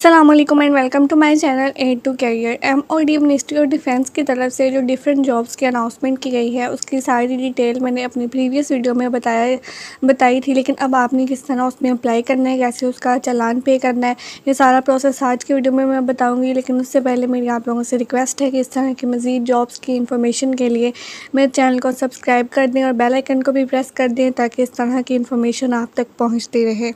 अस्सलामुअलैकुम and welcome to my channel A to career. MOD ministry of defence की तरफ से जो डिफरेंट जॉब्स की अनाउंसमेंट की गई है उसकी सारी डिटेल मैंने अपनी प्रीवियस वीडियो में बताई थी। लेकिन अब आपने किस तरह उसमें अप्लाई करना है, कैसे उसका चालान पे करना है, ये सारा प्रोसेस आज की वीडियो में मैं बताऊँगी। लेकिन उससे पहले मेरी आप लोगों से रिक्वेस्ट है कि इस तरह की मज़ीद जॉब्स की इन्फॉर्मेशन के लिए मेरे चैनल को सब्सक्राइब कर दें और बेल आइकन को भी प्रेस कर दें ताकि इस तरह की इन्फॉर्मेशन आप तक पहुँचती रहे।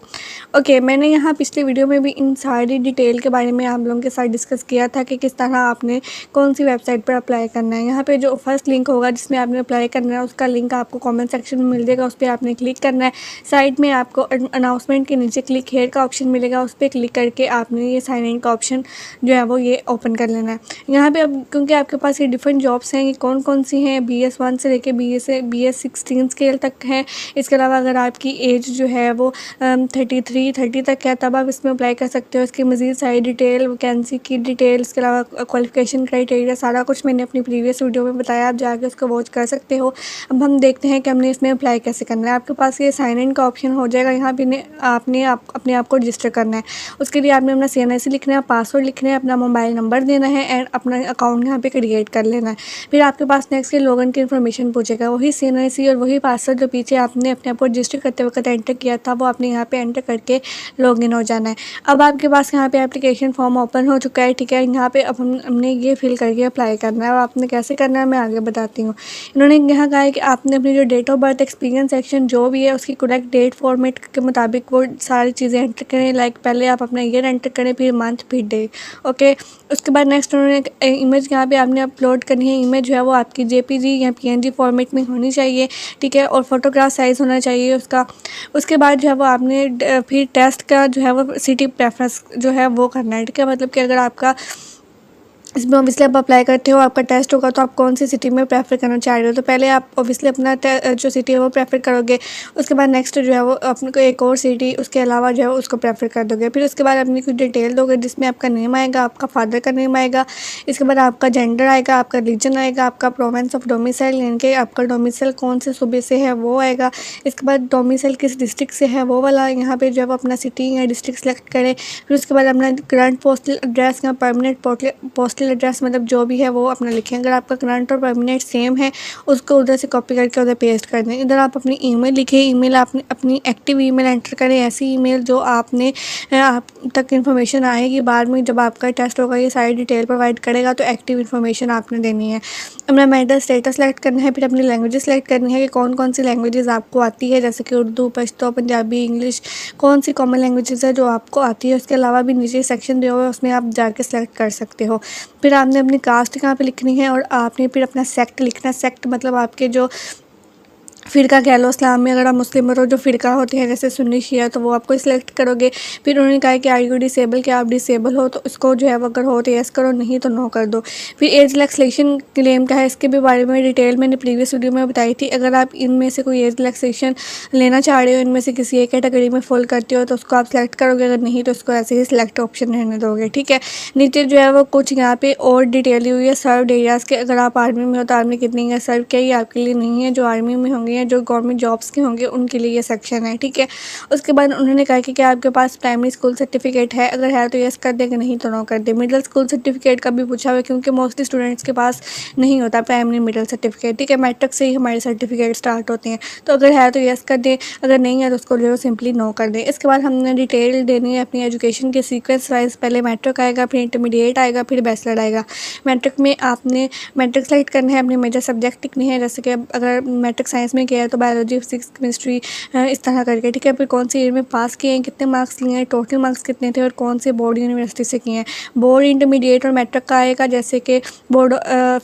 ओके, मैंने यहाँ पिछली वीडियो में भी इन सारी डिटेल के बारे में आप लोगों के साथ डिस्कस किया था कि किस तरह आपने कौन सी वेबसाइट पर अप्लाई करना है। यहाँ पे जो फर्स्ट लिंक होगा जिसमें आपने अप्लाई करना है उसका लिंक आपको कमेंट सेक्शन में मिल जाएगा, उस पर आपने क्लिक करना है। साइड में आपको अनाउंसमेंट के नीचे क्लिक हेयर का ऑप्शन मिलेगा, उस पर क्लिक करके आपने ये साइन इन का ऑप्शन जो है वो ये ओपन कर लेना है। यहाँ पे अब क्योंकि आपके पास ये डिफरेंट जॉब्स हैं, ये कौन कौन सी हैं, BS1 से लेके BS 16 स्केल तक हैं। इसके अलावा अगर आपकी एज जो है वो 30 तक है तब आप इसमें अप्लाई कर सकते हो। इसकी मज़ीद सारी डिटेल, वैकेंसी की डिटेल, इसके अलावा क्वालिफिकेशन क्राइटेरिया सारा कुछ मैंने अपनी प्रीवियस वीडियो में बताया, आप जाके उसको वॉच कर सकते हो। अब हम देखते हैं कि हमने इसमें अप्लाई कैसे करना है। आपके पास ये साइन इन का ऑप्शन हो जाएगा, यहाँ पे आपने अपने आप को रजिस्टर करना है। उसके लिए आपने अपना CNIC लिखना है, पासवर्ड लिखना है, अपना मोबाइल नंबर देना है एंड अपना अकाउंट यहाँ पे क्रिएट कर लेना है। फिर आपके पास नेक्स्ट के लॉगिन की इन्फॉर्मेशन पूछेगा, वही CNIC और वही पासवर्ड जो पीछे आपने अपने आप को रजिस्टर करते वक्त एंटर किया था वो आपने यहाँ पे एंटर करके लॉगिन हो जाना है। अब आपके पास यहाँ पे एप्लीकेशन फॉर्म ओपन हो चुका है, ठीक है। यहाँ पे अब हमने ये फिल करके अप्लाई करना है। अब आपने कैसे करना है मैं आगे बताती हूँ। इन्होंने यहाँ कहा है कि आपने अपनी जो date of birth, experience section जो भी है उसकी करेक्ट डेट फॉर्मेट के मुताबिक वो सारी चीज़ें एंटर करें। लाइक पहले आप अपना ईयर एंटर करें, फिर मंथ, फिर डे। ओके, उसके बाद नेक्स्ट उन्होंने इमेज यहाँ पे आपने अपलोड करनी है। इमेज जो है वो आपकी JPG या PNG फॉर्मेट में होनी चाहिए, ठीक है, और फोटोग्राफ साइज़ होना चाहिए उसका। उसके बाद जो है वो आपने फिर टेस्ट का जो है वो सिटी प्रेफरेंस जो है वो करना है, ठीक है। मतलब कि अगर आपका इसमें ऑब्वियसली आप अप्लाई करते हो, आपका टेस्ट होगा तो आप कौन सी सिटी में प्रेफर करना चाह रहे हो, तो पहले आप ऑब्वियसली अपना जो सिटी है वो प्रेफर करोगे। उसके बाद नेक्स्ट जो है वो अपने को एक और सिटी उसके अलावा जो है उसको प्रेफर कर दोगे। फिर उसके बाद अपनी कुछ डिटेल दोगे जिसमें आपका नेम आएगा, आपका फादर का नेम आएगा, इसके बाद आपका जेंडर आएगा, आपका रीजन आएगा, आपका प्रोविंस ऑफ डोमिसाइल यानी कि आपका डोमिसाइल कौन से सूबे से है वो आएगा। इसके बाद डोमिसाइल किस डिस्ट्रिक्ट से है वो वाला यहाँ पे जो है वो अपना सिटी या डिस्ट्रिक्ट सेलेक्ट करें। फिर उसके बाद अपना करंट पोस्टल एड्रेस या परमानेंट पोस्टल एड्रेस मतलब जो भी है वो अपना लिखें। अगर आपका करंट और परमानेंट सेम है उसको उधर से कॉपी करके उधर पेस्ट कर दें। इधर आप अपनी ईमेल लिखें, ईमेल आपने अपनी एक्टिव ईमेल एंटर करें, ऐसी ईमेल जो आपने आप तक इन्फॉर्मेशन आएगी बाद में जब आपका टेस्ट होगा, ये सारी डिटेल प्रोवाइड करेगा तो एक्टिव इन्फॉर्मेशन आपने देनी है। अपना मेरिटल स्टेटस सेलेक्ट करना है, फिर अपनी लैंग्वेजेस सेलेक्ट करनी है कि कौन कौन सी लैंग्वेजेस आपको आती है, जैसे कि उर्दू, पश्तो, पंजाबी, इंग्लिश, कौन सी कॉमन लैंग्वेजेस है जो आपको आती है। उसके अलावा भी नीचे सेक्शन दिया हुआ है उसमें आप जाके सेलेक्ट कर सकते हो। फिर आपने अपनी कास्ट यहाँ पे लिखनी है और आपने फिर अपना सेक्ट लिखना है। सेक्ट मतलब आपके जो फ़िरका कह लो, इस्लाम में अगर आप मुस्लिम हो जो फ़िरका होते हैं जैसे सुन्नी शिया तो वो आपको सिलेक्ट करोगे। फिर उन्होंने कहा कि आर यू डिसेबल, क्या आप डिसेबल हो, तो इसको जो है वो अगर हो तो यस करो, नहीं तो नो कर दो। फिर एज रिलैक्सेशन क्लेम क्या है इसके भी बारे में डिटेल मैंने प्रीवियस वीडियो में बताई थी। अगर आप इनमें से कोई एज रिलैक्सेशन लेना चाह रहे हो, इनमें से किसी एक कैटेगरी में फॉल करते हो तो उसको आप सेलेक्ट करोगे, अगर नहीं तो उसको ऐसे ही सिलेक्ट ऑप्शन रहने दोगे, ठीक है। नीचे जो है वो कुछ यहाँ पे और डिटेल हुई है सर्व एरियाज़ के। अगर आप आर्मी में हो तो आर्मी कितनी है सर्व किया, ये आपके लिए नहीं है। जो आर्मी में होंगे या जो गवर्नमेंट जॉब्स के होंगे उनके लिए ये सेक्शन है, ठीक है। उसके बाद उन्होंने कहा कि क्या आपके पास प्राइमरी स्कूल सर्टिफिकेट है, अगर है तो यस कर दे, नहीं तो नो कर दे। मिडिल स्कूल सर्टिफिकेट का भी पूछा हुआ क्योंकि मोस्टली स्टूडेंट्स के पास नहीं होता प्राइमरी मिडिल सर्टिफिकेट, ठीक है। मैट्रिक से ही हमारे सर्टिफिकेट स्टार्ट होते हैं, तो अगर है तो यस कर दें, अगर नहीं है तो उसको जो सिंपली नो कर दें। इसके बाद हमने डिटेल देनी है अपनी एजुकेशन के सीक्वेंस वाइज। पहले मैट्रिक आएगा, फिर इंटरमीडिएट आएगा, फिर बैचलर आएगा। मैट्रिक में आपने मैट्रिक सेलेक्ट करना है, अपने मेजर सब्जेक्ट लिखने हैं, जैसे कि अगर मैट्रिक साइंस में किया है तो बायोलॉजी, फिजिक्स, केमिस्ट्री, इस तरह करके, ठीक है। फिर कौन सी ईयर में पास किए हैं, कितने मार्क्स लिए हैं, टोटल मार्क्स कितने थे और कौन से बोर्ड यूनिवर्सिटी से किए हैं। बोर्ड इंटरमीडिएट और मैट्रिक का आएगा, जैसे कि बोर्ड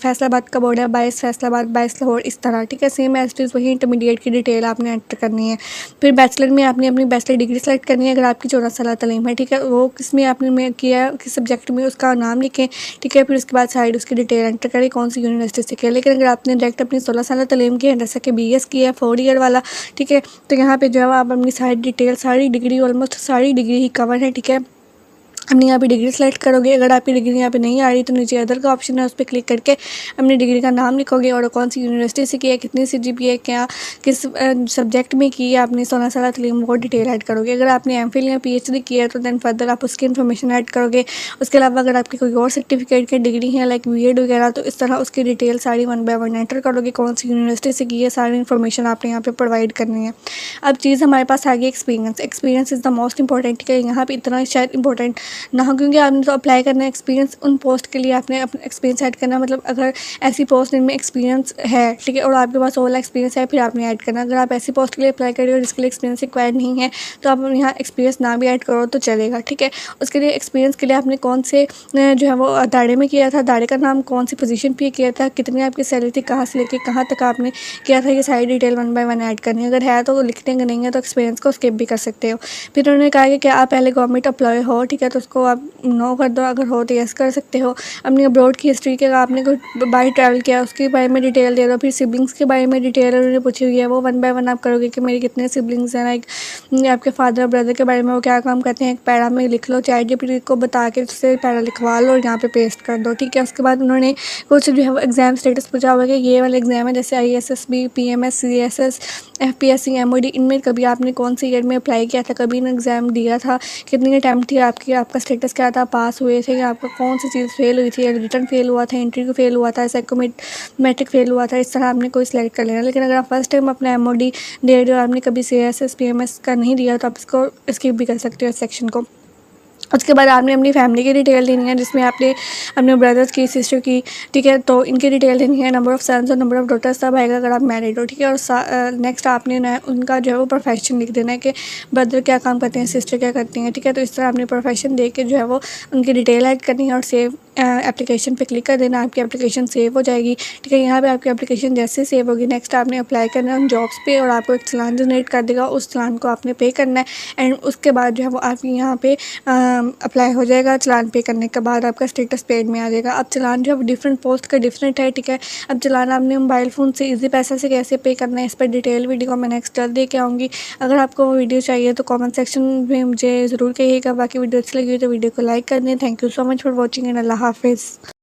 फैसलाबाद का बोर्ड है 22 फैसलाबाद, 22 लाहौर, इस तरह, ठीक है। सेम एज इट वही इंटरमीडिएट की डिटेल आपने एंटर करनी है। फिर बैचलर में आपने अपनी बैचलर डिग्री सेलेक्ट करनी है, अगर आपकी 14 साल तलीम है, ठीक है। वो किस में आपने किया, किस सब्जेक्ट में, उसका नाम लिखें, ठीक है। फिर उसके बाद साइड उसकी डिटेल एंटर करें कौन सी यूनिवर्सिटी से किया। लेकिन अगर आपने डायरेक्ट अपनी 16 साल तलीम की है, जैसे कि BS की है 4 ईयर वाला, ठीक है, तो यहाँ पे जो है आप अपनी सारी डिटेल, सारी डिग्री, ऑलमोस्ट सारी डिग्री ही कवर है, ठीक है। अपनी यहाँ पे डिग्री सेलेक्ट करोगे। अगर आपकी डिग्री यहाँ पे नहीं आ रही तो नीचे अदर का ऑप्शन है, उस पर क्लिक करके अपनी डिग्री का नाम लिखोगे और कौन सी यूनिवर्सिटी से की है, कितनी CGPA, क्या किस सब्जेक्ट में की है आपने, 16 साल तलीम, वो डिटेल ऐड करोगे। अगर आपने MPhil या PhD की है तो दैन फर्दर आप उसकी इन्फॉर्मेशन ऐड करोगे। उसके अलावा अगर आपकी कोई और सर्टिफिकेट की डिग्री है लाइक B.Ed वगैरह, तो इस तरह उसकी डिटेल सारी 1 बाय 1 एंटर करोगे, कौन सी यूनिवर्सिटी से की है, सारी इन्फॉर्मेशन आपने यहाँ पे प्रोवाइड करनी है। अब चीज़ हमारे पास आ गई experience. Experience is the most important. ठीक है, यहाँ पे इतना शायद इंपॉर्टेंट ना हो, क्योंकि आपने तो अप्लाई करना है एक्सपीरियंस, उन पोस्ट के लिए आपने अपना एक्सपीरियंस ऐड करना। मतलब अगर ऐसी पोस्ट जिनमें एक्सपीरियंस है, ठीक है, और आपके पास ओवरऑल एक्सपीरियंस है, फिर आपने ऐड करना। अगर आप ऐसी पोस्ट के लिए अप्लाई कर रहे हो जिसके लिए एक्सपीरियंस रिक्वायर्ड नहीं है, तो आप यहाँ एक्सपीरियंस ना भी ऐड करो तो चलेगा। ठीक है, उसके लिए एक्सपीरियंस के लिए आपने कौन से जो है वो दायरे में किया था, दायरे का नाम, कौन सी पोजीशन पे किया था, कितनी आपकी सैलरी थी, कहाँ से लेके कहाँ तक आपने किया था, ये सारी डिटेल 1 बाय 1 ऐड करनी है। अगर है तो लिखने का, नहीं है तो एक्सपीरियंस को स्किप भी कर सकते हो। फिर उन्होंने कहा कि क्या आप पहले गवर्नमेंट एम्प्लॉय हो, ठीक है, तो उसको आप नो कर दो, अगर हो तो यस कर सकते हो। अपनी अब्रॉड की हिस्ट्री के, आपने कोई बाहर ट्रैवल किया उसके बारे में डिटेल दे दो। फिर सिबलिंग्स के बारे में डिटेल उन्होंने पूछी हुई है, वो 1 बाय 1 आप करोगे कि मेरे कितने सिबलिंग्स हैं, लाइक आपके फादर ब्रदर के बारे में, वो क्या काम करते हैं, एक पैरा में लिख लो, ChatGPT को बता के उससे पैरा लिखवा लो और यहाँ पे पेस्ट कर दो। ठीक है, उसके बाद उन्होंने कुछ जो है वो एग्ज़ाम स्टेटस पूछा होगा कि ये वाला एग्ज़ाम है, जैसे ISSB, PMS, CSS, FPSC, MOD, इनमें कभी आपने कौन से ईयर में अप्लाई किया था, कभी इन एग्ज़ाम दिया था, कितनी अटैम्प्ट थी आपकी, आपका स्टेटस क्या था, पास हुए थे या आपका कौन सी चीज़ फेल हुई थी, रिटर्न फेल हुआ था, इंटरव्यू फेल हुआ था, साइकोमेट्रिक फेल हुआ था, इस तरह आपने कोई सिलेक्ट कर लेना। लेकिन अगर आप फर्स्ट टाइम अपना MOD दे रहे हो, आपने कभी CSS PMS का नहीं दिया, तो आप इसको स्किप भी कर सकते हो इस सेक्शन को। उसके बाद आपने अपनी फैमिली की डिटेल देनी है, जिसमें आपने अपने ब्रदर्स की, सिस्टर की, ठीक है, तो इनकी डिटेल देनी है, नंबर ऑफ़ सन्स और नंबर ऑफ़ डॉटर्स सब आएगा अगर आप मैरिड हो। ठीक है, और नेक्स्ट आपने ना उनका जो है वो प्रोफेशन लिख देना है कि ब्रदर क्या काम करते हैं, सिस्टर क्या करती हैं। ठीक है, तो इस तरह आपने प्रोफेशन दे के जो है वो उनकी डिटेल ऐड करनी है और सेव एप्लीकेशन पे क्लिक कर देना, आपकी एप्लीकेशन सेव हो जाएगी। ठीक है, यहाँ पे आपकी एप्लीकेशन जैसे सेव होगी, नेक्स्ट आपने अप्लाई करना है उन जॉब्स पे और आपको एक चालान जनरेट कर देगा, उस चालान को आपने पे करना है। एंड उसके बाद जो है वो आपकी यहाँ पे अप्लाई हो जाएगा। चालान पे करने के बाद आपका स्टेटस पेड में आ जाएगा। अब चालान जो है डिफरेंट पोस्ट का डिफरेंट है। ठीक है, अब चालान आपने मोबाइल फ़ोन से ईजी पैसा से कैसे पे करना है, इस पर डिटेल वीडियो को मैं नेक्स्ट जल्द दे के आऊँगी। अगर आपको वो वीडियो चाहिए तो कमेंट सेक्शन में मुझे ज़रूर कहिएगा। बाकी वीडियो अच्छी लगी हो तो वीडियो को लाइक कर दें। Thank you so much for watching and अल्लाह हाफिज़।